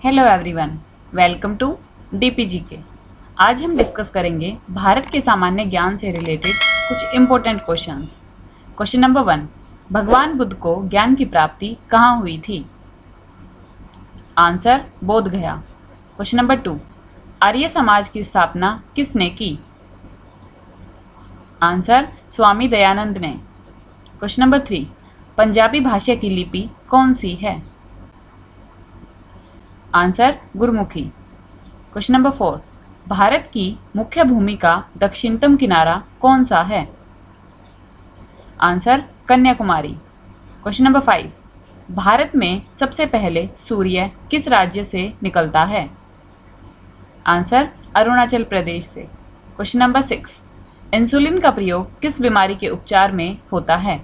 Hello everyone, welcome to DPGK. आज हम discuss करेंगे भारत के सामान्य ज्ञान से रिलेटेड कुछ इम्पोर्टेंट क्वेश्चंस। क्वेश्चन नंबर 1, भगवान बुद्ध को ज्ञान की प्राप्ति कहाँ हुई थी? आंसर, बोध गया। क्वेश्चन नंबर 2, आर्य समाज की स्थापना किसने की? आंसर, स्वामी दयानंद ने। क्वेश्चन नंबर 3, पंजाबी भाषा की लिपि कौन सी है? Answer, Gurmukhi. Question number 4, Bharat की मुख्य भूमि का दक्षिणतम किनारा कौन सा है? Answer, Kanyakumari. Question number 5, Bharat में सबसे पहले सूर्य किस राज्य से निकलता है? आंसर, अरुणाचल प्रदेश से। क्वेश्चन नंबर 6, इंसुलिन का प्रयोग किस बीमारी के उपचार में होता है?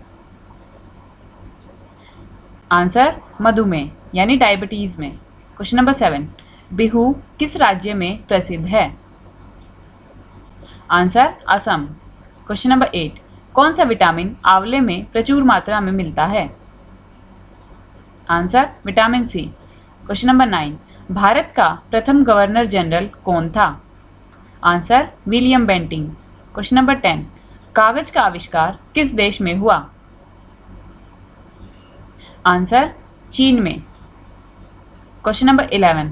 आंसर, मधुमेह यानी डायबिटीज में। क्वेश्चन नंबर 7, बिहू किस राज्य में प्रसिद्ध है? आंसर, असम। क्वेश्चन नंबर 8, कौन सा विटामिन आंवले में प्रचुर मात्रा में मिलता है? Answer, vitamin C. Question number 9, Bharat का प्रथम गवर्नर जनरल कौन था? Answer, William Bentinck. Question number 10, कागज का आविष्कार किस देश में हुआ? आंसर, चीन में। क्वेश्चन नंबर 11,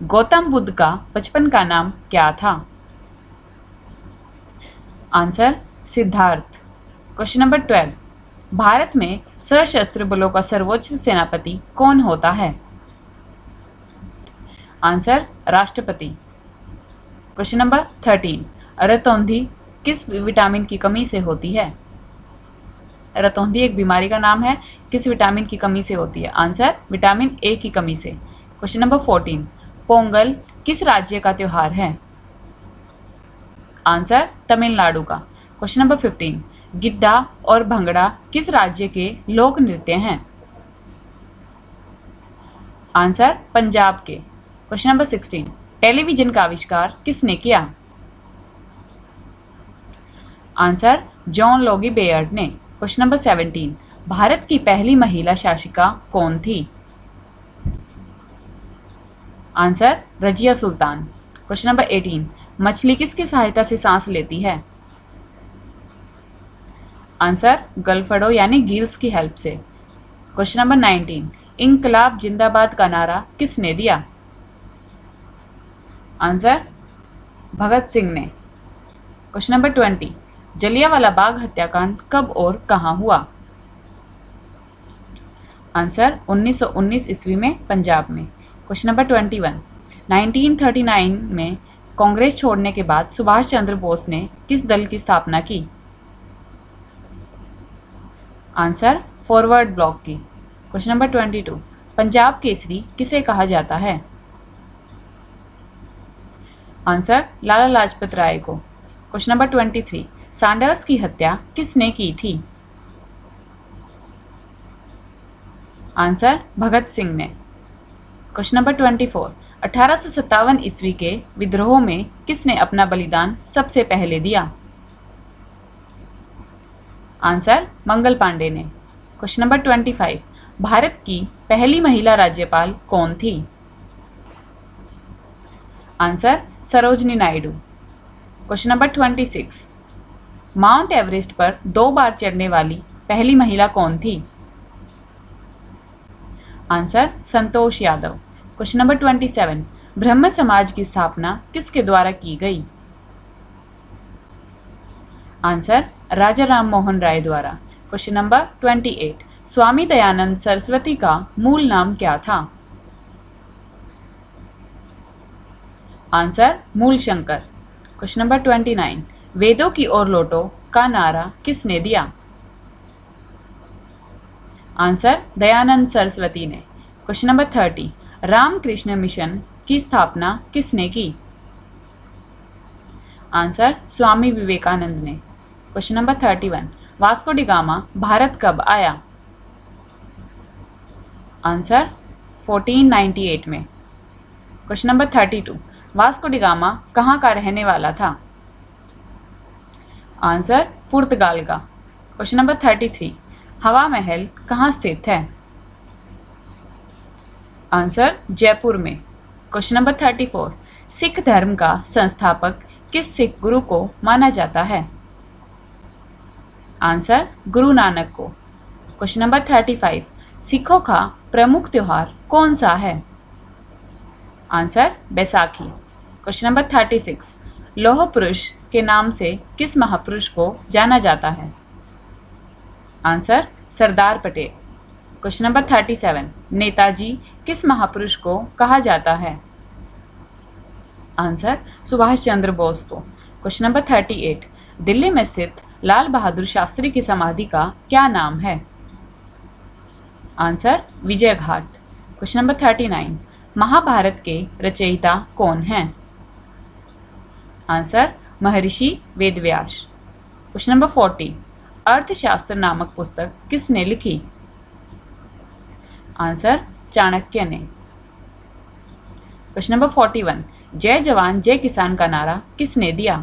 गौतम बुद्ध का बचपन का नाम क्या था? Answer, Siddharth. Question number 12, Bharat में सशस्त्र बलों का सर्वोच्च सेनापति कौन होता है? आंसर, राष्ट्रपति। क्वेश्चन नंबर 13, रतौंधी किस विटामिन की कमी से होती है? रतौंधी एक बीमारी का नाम है, किस विटामिन की कमी से होती है? आंसर, विटामिन ए की कमी से। क्वेश्चन नंबर 14, पोंगल किस राज्य का त्योहार है? आंसर, तमिलनाडु का। क्वेश्चन नंबर 15, गिद्धा और भंगड़ा किस राज्य के लोक नृत्य हैं? आंसर, पंजाब के। क्वेश्चन नंबर 16, टेलीविजन का आविष्कार किसने किया? आंसर, जॉन लोगी बेयर्ड ने। क्वेश्चन नंबर 17, भारत की पहली महिला शासिका कौन थी? Answer, Razia Sultan. Question number 18, मछली किसकी सहायता से सांस लेती है? आंसर, गलफड़ों यानी गील्स की हेल्प से। क्वेश्चन नंबर 19, इंकलाब जिंदाबाद का नारा किसने दिया? आंसर, भगत सिंह ने। क्वेश्चन नंबर 20, जलियांवाला बाग हत्याकांड कब और कहां हुआ? आंसर, 1919 ईस्वी में पंजाब में। क्वेश्चन नंबर 21, 1939 में कांग्रेस छोड़ने के बाद सुभाष चंद्र बोस ने किस दल की स्थापना की? आंसर, फॉरवर्ड ब्लॉक की। क्वेश्चन नंबर 22, पंजाब केसरी किसे कहा जाता है? आंसर, लाला लाजपत राय को। क्वेश्चन नंबर 23, सैंडर्स की हत्या किसने की थी? आंसर, भगत सिंह ने। क्वेश्चन नंबर 24, 1857 ईस्वी के विद्रोह में किसने अपना बलिदान सबसे पहले दिया? आंसर, मंगल पांडे ने। क्वेश्चन नंबर 25, भारत की पहली महिला राज्यपाल कौन थी? Answer, Sarojini Naidu. Question number 26, mount Everest पर 2 बार चढ़ने वाली पहली महिला कौन थी? Answer, Santosh Yadav. Question number 27, ब्रह्म समाज की स्थापना किसके द्वारा की गई? आंसर, राजा राम मोहन राय द्वारा। क्वेश्चन नंबर 28, स्वामी दयानंद सरस्वती का मूल नाम क्या था? आंसर, मूल शंकर। क्वेश्चन नंबर 29, वेदों की ओर लौटो का नारा किसने दिया? आंसर, दयानंद सरस्वती ने। क्वेश्चन नंबर 30, रामकृष्ण मिशन की स्थापना किसने की? आंसर, स्वामी विवेकानंद ने। Question number 31, Vasco D gamma Bharat कब आया? आंसर, 1498 में। Question number 32, Vasco D gamma कहाँ का रहने वाला था? आंसर, पुर्तगाल का। क्वेश्चन नंबर 33, हवा महल कहाँ स्थित है? आंसर, जयपुर में। क्वेश्चन नंबर 34, सिख धर्म का संस्थापक किस सिख गुरु को माना जाता है? आंसर गुरु नानक को। क्वेश्चन नंबर 35, सिखों का प्रमुख त्योहार कौन सा है? आंसर बैसाखी। क्वेश्चन नंबर 36, लौह पुरुष के नाम से किस महापुरुष को जाना जाता है? Answer Sardar Patel. Question number 37, Netaji किस महापुरुष को कहा जाता है? आंसर सुभाष चंद्र बोस को। क्वेश्चन नंबर 38, दिल्ली में स्थित लाल बहादुर शास्त्री की समाधि का क्या नाम है? Answer Vijay Ghat. Question number 39, Mahabharat के रचयिता कौन हैं? आंसर महर्षि वेदव्यास। क्वेश्चन नंबर 40, अर्थशास्त्र नामक पुस्तक किसने लिखी? आंसर चाणक्य ने। क्वेश्चन नंबर 41, जय जवान जय किसान का नारा किसने दिया?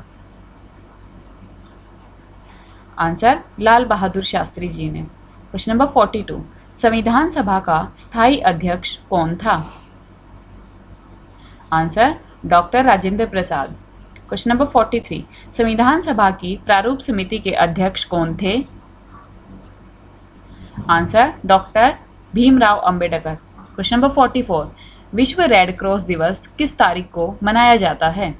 आंसर लाल बहादुर शास्त्री जी ने। क्वेश्चन नंबर 42, संविधान सभा का स्थायी अध्यक्ष कौन था? Answer doctor Rajendra Prasad. Question number 43, संविधान सभा की प्रारूप समिति के अध्यक्ष कौन थे? Answer doctor Bhimrao Ambedkar. Question number 44, विश्व रेड क्रॉस दिवस किस तारीख को मनाया जाता है?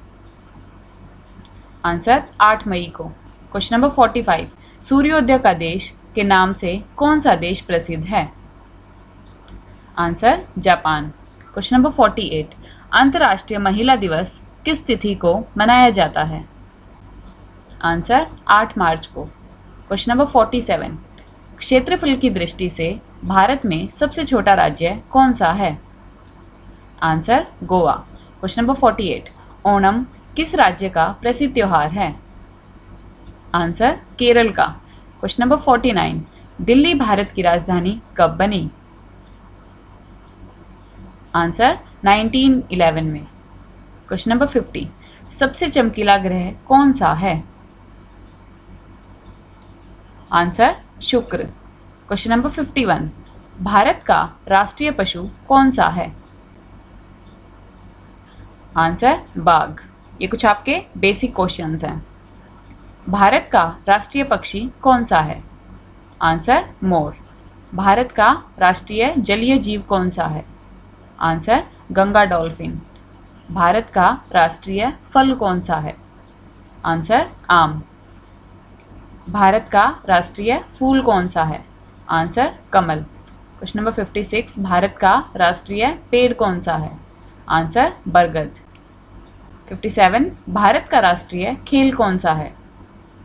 आंसर 8 मई को। क्वेश्चन नंबर 45, सूर्योदय का देश के नाम से कौन सा देश प्रसिद्ध है? Answer Japan. क्वेश्चन नंबर 48, अंतर्राष्ट्रीय महिला दिवस किस तिथि को मनाया जाता है? आंसर 8 मार्च को। क्वेश्चन नंबर 47, क्षेत्रफल की दृष्टि से भारत में सबसे छोटा राज्य कौन सा है? Answer Goa. Question number 48, Onam किस राज्य का प्रसिद्ध त्योहार है? आंसर केरल का। क्वेश्चन नंबर 49, दिल्ली भारत की राजधानी कब बनी? आंसर 1911 में। क्वेश्चन नंबर 50, सबसे चमकीला ग्रह कौन सा है? आंसर शुक्र। क्वेश्चन नंबर 51, भारत का राष्ट्रीय पशु कौन सा है? आंसर बाघ। ये कुछ आपके बेसिक क्वेश्चंस हैं। भारत का राष्ट्रीय पक्षी कौन सा है? Answer more. भारत का राष्ट्रीय जलीय जीव कौन सा है? Answer Ganga dolphin. भारत का राष्ट्रीय फल कौन सा है? आंसर आम। भारत का राष्ट्रीय फूल कौन सा है? आंसर कमल। क्वेश्चन नंबर 56, भारत का राष्ट्रीय पेड़ कौन सा है? आंसर बरगद। 57, भारत का राष्ट्रीय खेल कौन सा है?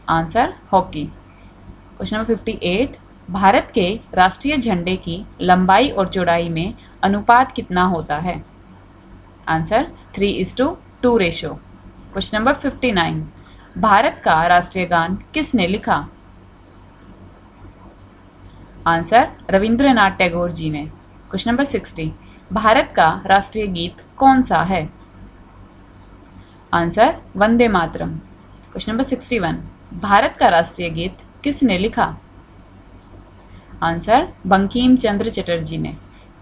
Answer hockey. Question number 58, Bharat के राष्ट्रीय झंडे की लंबाई और चौड़ाई में अनुपात कितना होता है? Answer 3:2 ratio. Question number 59, Bharat का राष्ट्रीय गान किसने लिखा? आंसर रविंद्रनाथ टैगोर जी ने। क्वेश्चन नंबर 60, भारत का राष्ट्रीय गीत कौन सा है? Answer Vande Mataram. Question number 61, Bharat का राष्ट्रीय गीत किसने लिखा? आंसर बंकिम चंद्र चटर्जी ने।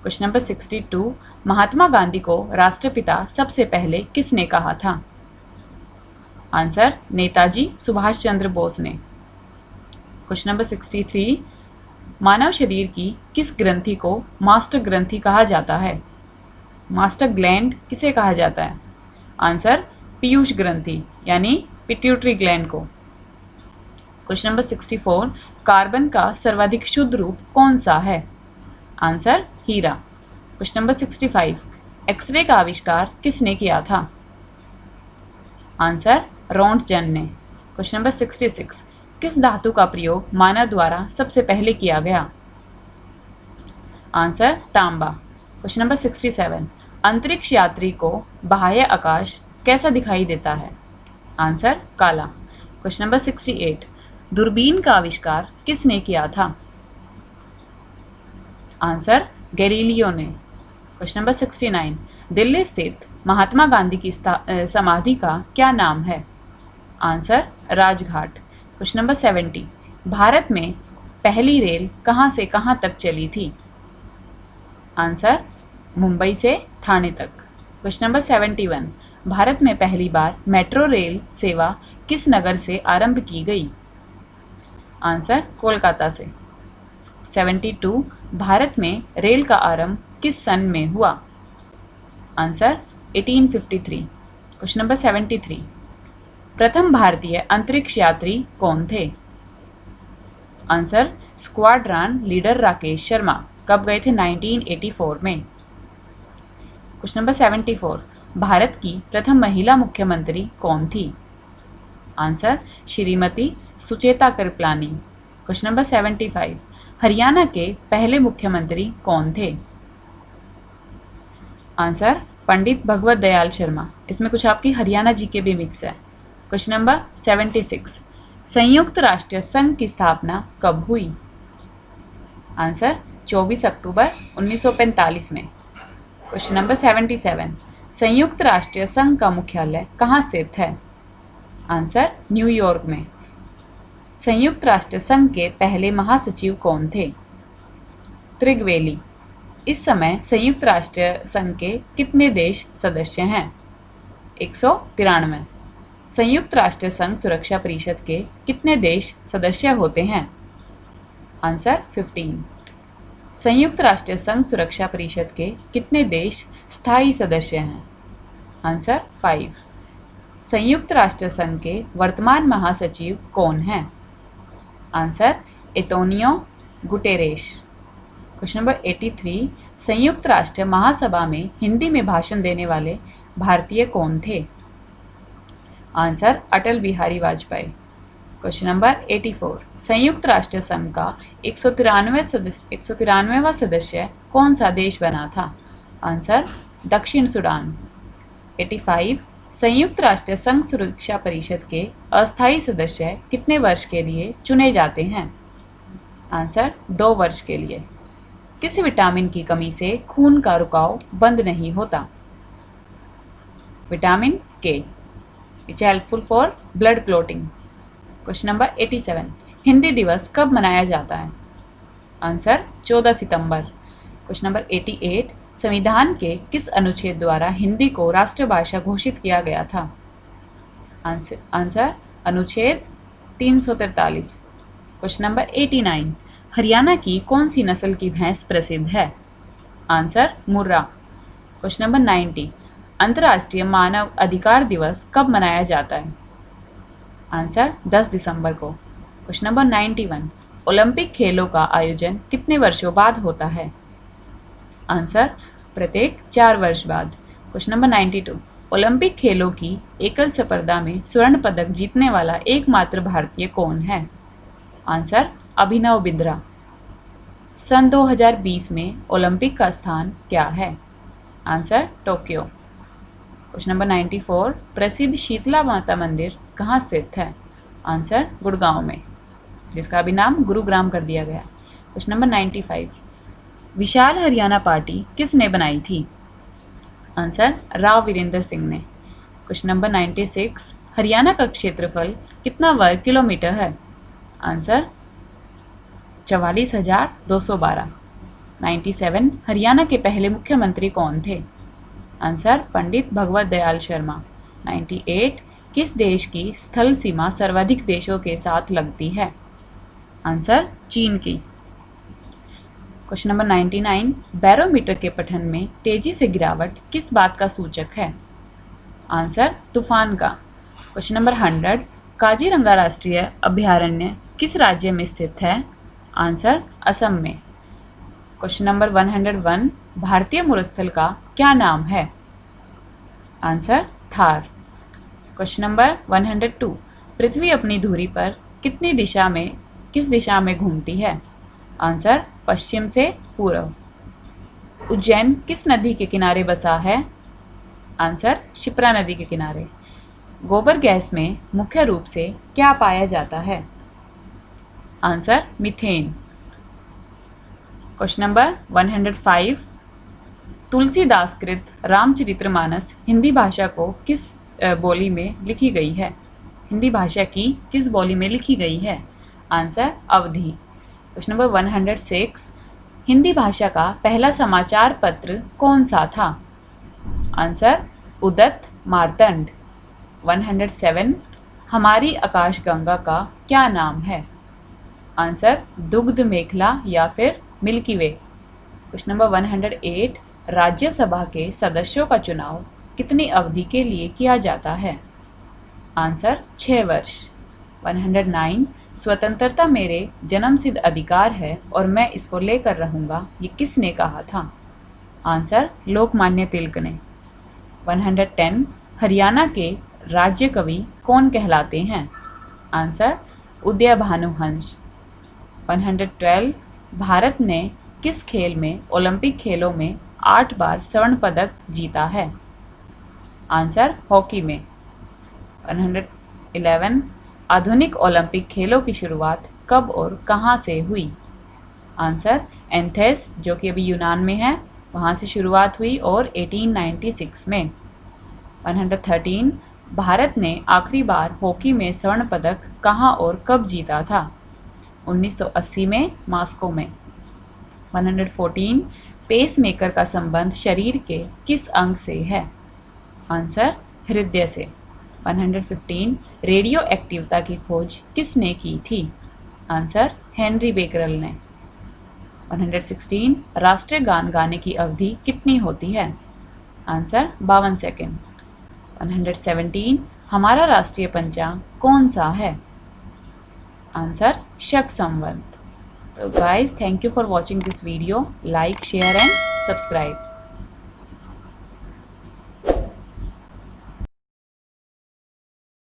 क्वेश्चन नंबर 62, महात्मा गांधी को राष्ट्रपिता सबसे पहले किसने कहा था? आंसर नेताजी सुभाष चंद्र बोस ने। क्वेश्चन नंबर 63, मानव शरीर की किस ग्रंथि को मास्टर ग्रंथि कहा जाता है? मास्टर ग्लैंड किसे कहा जाता है? आंसर पीयूष ग्रंथि यानी पिट्यूटरी ग्लैंड को। क्वेश्चन नंबर 64, कार्बन का सर्वाधिक शुद्ध रूप कौन सा है? आंसर हीरा। क्वेश्चन नंबर 65, एक्सरे का आविष्कार किसने किया था? आंसर रोंटगन ने। क्वेश्चन नंबर 66, किस धातु का प्रयोग मानव द्वारा सबसे पहले किया गया? आंसर तांबा। क्वेश्चन नंबर 67, अंतरिक्ष यात्री को बाह्य आकाश कैसा दिखाई देता है? आंसर काला। क्वेश्चन नंबर 68, दूरबीन का आविष्कार किसने किया था? आंसर गैलीलियो ने। क्वेश्चन नंबर 69, दिल्ली स्थित महात्मा गांधी की समाधि का क्या नाम है? Answer Rajghat. Question number 70, Bharat में पहली रेल कहाँ से कहाँ तक चली थी? आंसर मुंबई से ठाणे तक। क्वेश्चन नंबर 71, भारत में पहली बार मेट्रो रेल सेवा किस नगर से आरंभ की गई? आंसर कोलकाता से। 72, भारत में रेल का आरंभ किस सन में हुआ? आंसर 1853। क्वेश्चन नंबर 73, प्रथम भारतीय अंतरिक्ष यात्री कौन थे? Answer squadron leader Rakesh Sharma. कब गए थे? 1984 में। क्वेश्चन नंबर 74, भारत की प्रथम महिला मुख्यमंत्री कौन थी? Answer Shrimati Sucheta Kripalani. Question number 75, Haryana के पहले मुख्यमंत्री कौन थे? आंसर पंडित भगवत दयाल शर्मा। इसमें कुछ आपकी हरियाणा जी के भी मिक्स है। क्वेश्चन नंबर 76, संयुक्त राष्ट्र संघ की स्थापना कब हुई? आंसर 24 अक्टूबर 1945 में। क्वेश्चन नंबर 77, संयुक्त राष्ट्र संघ का मुख्यालय कहाँ स्थित है? आंसर न्यूयॉर्क में। संयुक्त राष्ट्र संघ के पहले महासचिव कौन थे? त्रिगवेली। इस समय संयुक्त राष्ट्र संघ के कितने देश सदस्य हैं? 193। संयुक्त राष्ट्र संघ सुरक्षा परिषद के कितने देश सदस्य होते हैं? आंसर 15। संयुक्त राष्ट्र संघ सुरक्षा परिषद के कितने देश स्थायी सदस्य हैं? आंसर 5। संयुक्त राष्ट्र संघ के वर्तमान महासचिव कौन हैं? Answer Antonio Guterres. Question number 83, संयुक्त राष्ट्र महासभा में हिंदी में भाषण देने वाले भारतीय कौन थे? Answer Atal Bihari Vajpayee. Question number 84, संयुक्त राष्ट्र संघ का 193वां सदस्य कौन सा देश बना था? आंसर दक्षिण सूडान। 85, संयुक्त राष्ट्र संघ सुरक्षा परिषद के अस्थायी सदस्य कितने वर्ष के लिए चुने जाते हैं? आंसर 2 वर्ष के लिए। किस विटामिन की कमी से खून का रुकाव बंद नहीं होता? Vitamin K, which helpful for blood clotting. Question number 87, Hindi दिवस कब मनाया जाता है? आंसर 14 सितंबर। क्वेश्चन नंबर 88, संविधान के किस अनुच्छेद द्वारा हिंदी को राष्ट्रभाषा घोषित किया गया था? आंसर अनुच्छेद 343। क्वेश्चन नंबर 89, हरियाणा की कौन सी नस्ल की भैंस प्रसिद्ध है? आंसर मुर्रा। क्वेश्चन नंबर 90, अंतर्राष्ट्रीय मानव अधिकार दिवस कब मनाया जाता है? आंसर 10 दिसंबर को। क्वेश्चन नंबर 91, ओलंपिक खेलों का आयोजन कितने वर्षों बाद होता है? आंसर प्रत्येक 4 वर्ष बाद। क्वेश्चन नंबर 92, ओलंपिक खेलों की एकल स्पर्धा में स्वर्ण पदक जीतने वाला एकमात्र भारतीय कौन है? आंसर अभिनव बिंद्रा। सन 2020 में ओलंपिक का स्थान क्या है? Answer Tokyo. क्वेश्चन नंबर 94, प्रसिद्ध शीतला माता मंदिर कहाँ स्थित है? आंसर गुड़गांव में, जिसका अभी नाम गुरुग्राम कर दिया गया। क्वेश्चन नंबर 95, विशाल हरियाणा पार्टी किसने बनाई थी? आंसर राव वीरेंद्र सिंह ने। क्वेश्चन नंबर 96, हरियाणा का क्षेत्रफल कितना वर्ग किलोमीटर है? आंसर 44,212। 97, हरियाणा के पहले मुख्यमंत्री कौन थे? आंसर पंडित भगवत दयाल शर्मा। 98, किस देश की स्थल सीमा सर्वाधिक देशों के साथ लगती है? आंसर चीन की। क्वेश्चन नंबर 99, बैरोमीटर के पठन में तेजी से गिरावट किस बात का सूचक है? आंसर तूफान का। क्वेश्चन नंबर 100, काजीरंगा राष्ट्रीय अभयारण्य किस राज्य में स्थित है? आंसर असम में। क्वेश्चन नंबर 101, भारतीय मरुस्थल का क्या नाम है? आंसर थार। क्वेश्चन नंबर 102, पृथ्वी अपनी धुरी पर किस दिशा में घूमती है? आंसर पश्चिम से पूर्व। उज्जैन किस नदी के किनारे बसा है? आंसर शिप्रा नदी के किनारे। गोबर गैस में मुख्य रूप से क्या पाया जाता है? Answer methane. Question number 105, Tulsidas कृत रामचरितमानस हिंदी भाषा को किस बोली में लिखी गई है? हिंदी भाषा की किस बोली में लिखी गई है? आंसर अवधी। क्वेश्चन नंबर 106, हिंदी भाषा का पहला समाचार पत्र कौन सा था? आंसर उदत्त मार्तंड। 107 हमारी आकाशगंगा का क्या नाम है? आंसर दुग्ध मेखला या फिर मिल्की वे। क्वेश्चन नंबर 108 राज्यसभा के सदस्यों का चुनाव कितनी अवधि के लिए किया जाता है? आंसर 6 वर्ष। 109 स्वतंत्रता मेरे जन्मसिद्ध अधिकार है और मैं इसको लेकर रहूंगा, ये किसने कहा था? आंसर लोकमान्य तिलक ने। 110 हरियाणा के राज्य कवि कौन कहलाते हैं? आंसर उदय भानुहंस। 112 भारत ने किस खेल में ओलंपिक खेलों में 8 बार स्वर्ण पदक जीता है? आंसर हॉकी में। 111 आधुनिक ओलंपिक खेलों की शुरुआत कब और कहां से हुई? आंसर एथेंस, जो कि अभी यूनान में है, वहां से शुरुआत हुई और 1896 में। 113 भारत ने आखिरी बार हॉकी में स्वर्ण पदक कहां और कब जीता था? 1980 में मॉस्को में। 114 पेसमेकर का संबंध शरीर के किस अंग से है? आंसर हृदय से। 115 रेडियो एक्टिवता की खोज किसने की थी? आंसर हेनरी बेकरल ने। 116 राष्ट्रीय गान गाने की अवधि कितनी होती है? Answer 52 second. 117 हमारा राष्ट्रीय पंचांग कौन सा है? आंसर शक संवत। तो guys, thank you for watching this video. Like, share and subscribe.